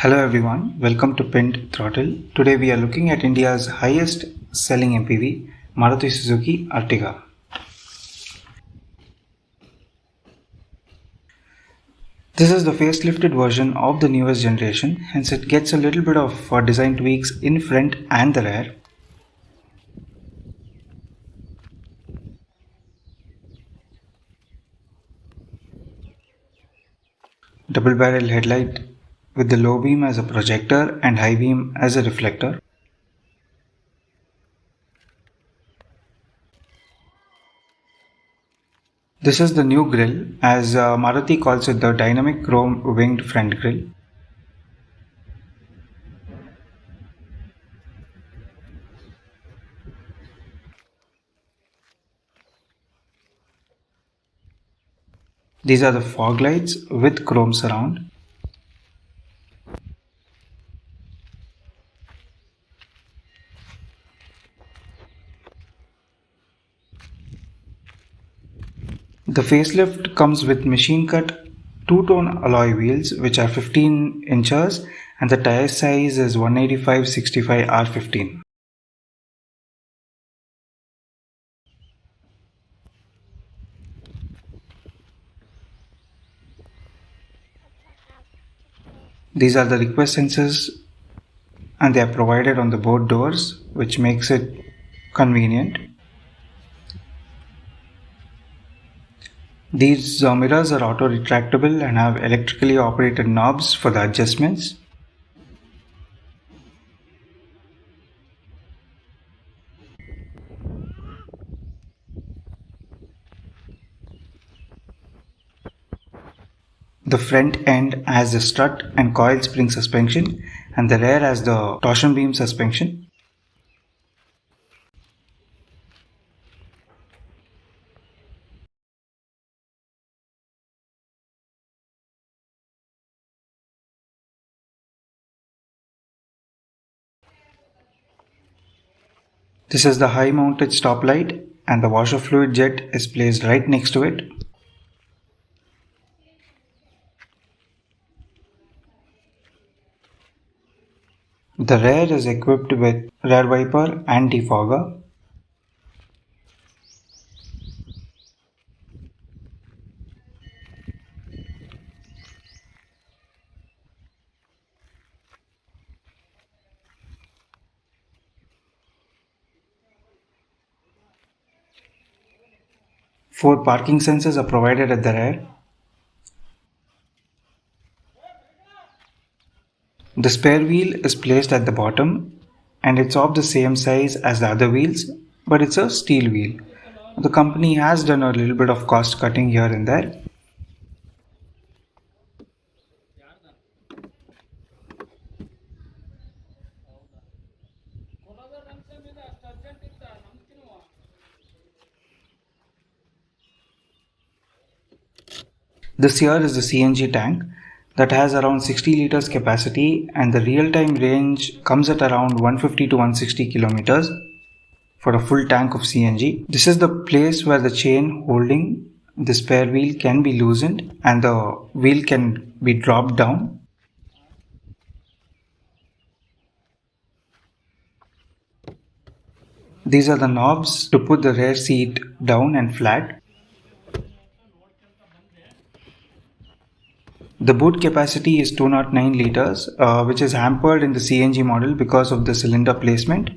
Hello everyone, welcome to Pinned Throttle. Today we are looking at India's highest selling MPV, Maruthi Suzuki Ertiga. This is the facelifted version of the newest generation, hence it gets a little bit of design tweaks in front and the rear. Double barrel headlight with the low beam as a projector and high beam as a reflector. This is the new grille, as Maruti calls it the dynamic chrome winged front grille. These are the fog lights with chrome surround. The facelift comes with machine-cut two-tone alloy wheels which are 15 inches and the tire size is 185/65 R15. These are the request sensors and they are provided on the both doors, which makes it convenient. These mirrors are auto retractable and have electrically operated knobs for the adjustments. The front end has the strut and coil spring suspension and the rear has the torsion beam suspension. This is the high mounted stoplight and the washer fluid jet is placed right next to it. The rear is equipped with rear wiper and defogger. Four parking sensors are provided at the rear. The spare wheel is placed at the bottom and it's of the same size as the other wheels, but it's a steel wheel. The company has done a little bit of cost cutting here and there. This here is the CNG tank that has around 60 liters capacity and the real-time range comes at around 150 to 160 kilometers for a full tank of CNG. This is the place where the chain holding the spare wheel can be loosened and the wheel can be dropped down. These are the knobs to put the rear seat down and flat. The boot capacity is 209 liters, which is hampered in the CNG model because of the cylinder placement.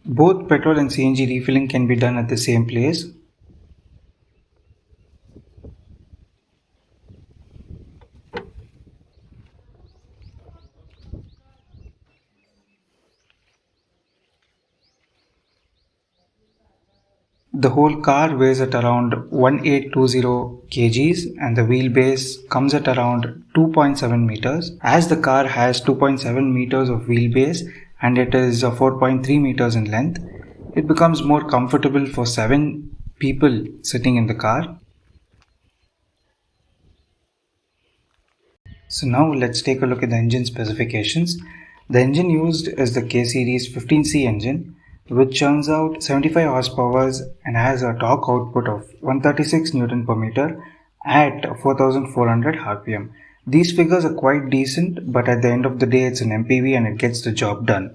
Both petrol and CNG refilling can be done at the same place. The whole car weighs at around 1820 kgs and the wheelbase comes at around 2.7 meters. As the car has 2.7 meters of wheelbase and it is 4.3 meters in length, it becomes more comfortable for 7 people sitting in the car. So now let's take a look at the engine specifications. The engine used is the K series 15C engine which churns out 75 horsepower and has a torque output of 136 Newton per meter at 4400 rpm. These figures are quite decent, but at the end of the day it's an MPV and it gets the job done.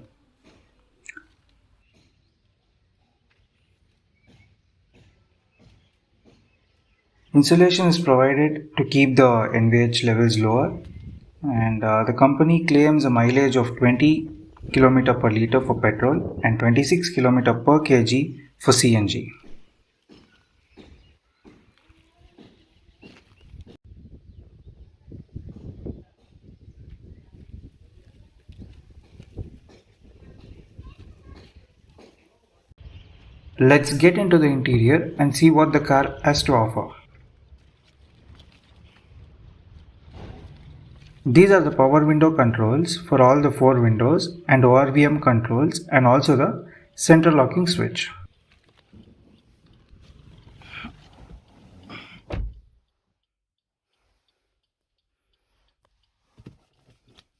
Insulation is provided to keep the NVH levels lower, and the company claims a mileage of 20 km per liter for petrol and 26 km per kg for CNG. Let's get into the interior and see what the car has to offer. These are the power window controls for all the 4 windows and ORVM controls and also the central locking switch.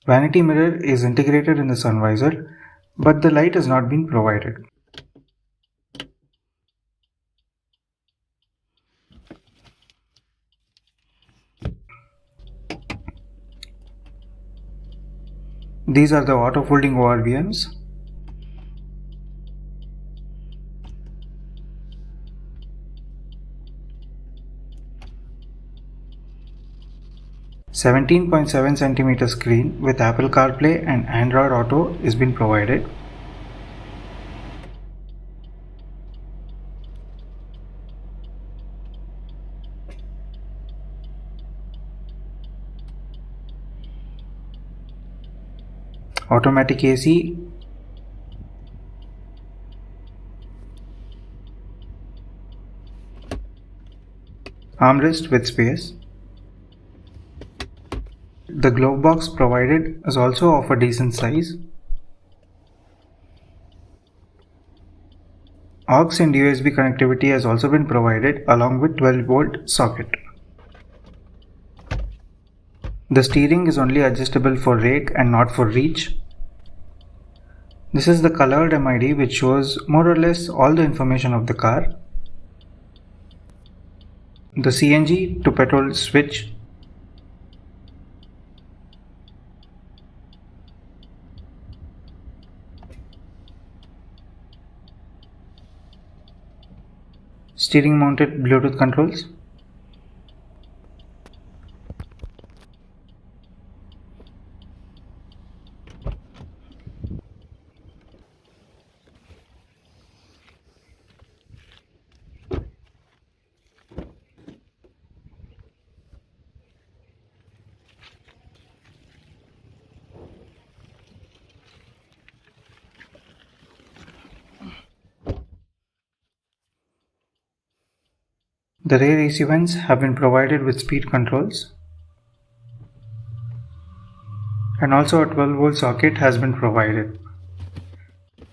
Vanity mirror is integrated in the sun visor, but the light has not been provided. These are the auto folding ORVMs. .7 cm screen with Apple CarPlay and Android Auto is been provided. Automatic AC, armrest with space. The glove box provided is also of a decent size. Aux and USB connectivity has also been provided along with 12-volt socket. The steering is only adjustable for rake and not for reach. This is the colored MID which shows more or less all the information of the car. The CNG to petrol switch. Steering mounted Bluetooth controls. The rear AC vents have been provided with speed controls, and also a 12-volt socket has been provided,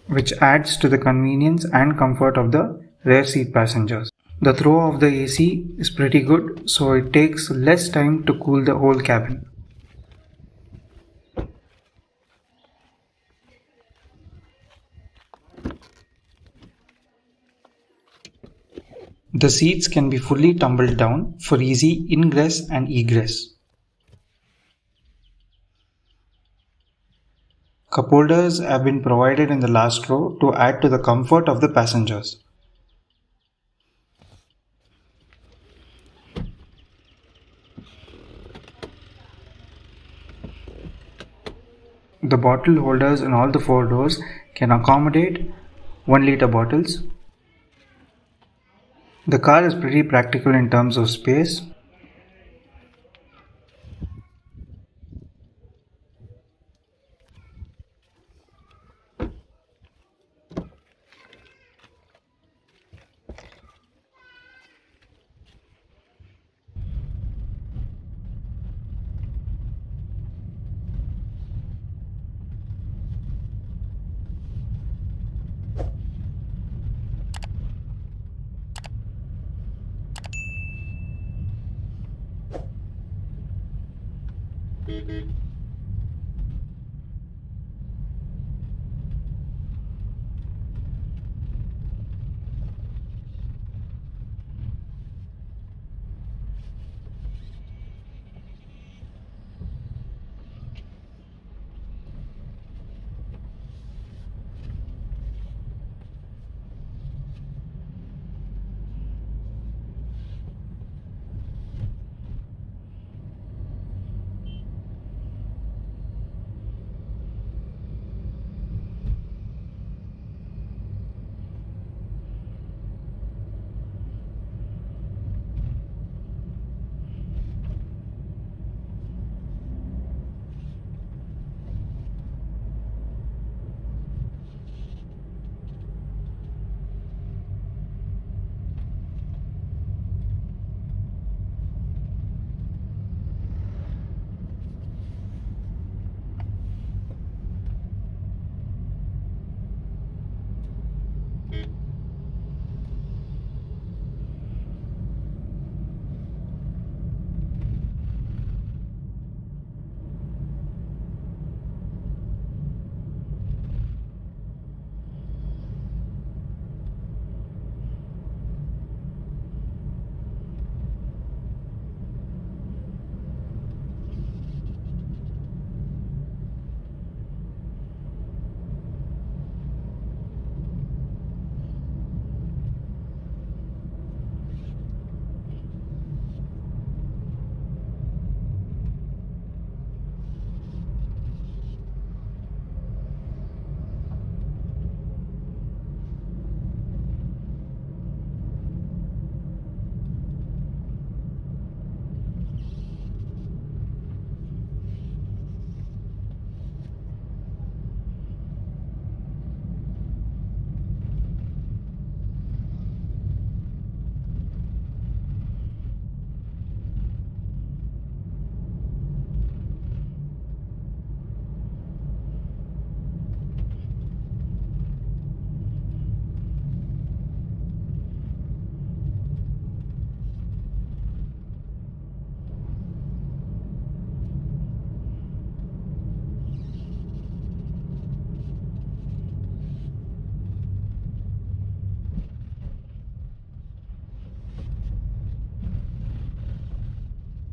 which adds to the convenience and comfort of the rear seat passengers. The throw of the AC is pretty good, so it takes less time to cool the whole cabin. The seats can be fully tumbled down for easy ingress and egress. Cup holders have been provided in the last row to add to the comfort of the passengers. The bottle holders in all the 4 doors can accommodate 1-liter bottles. The car is pretty practical in terms of space.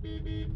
Mm-hmm.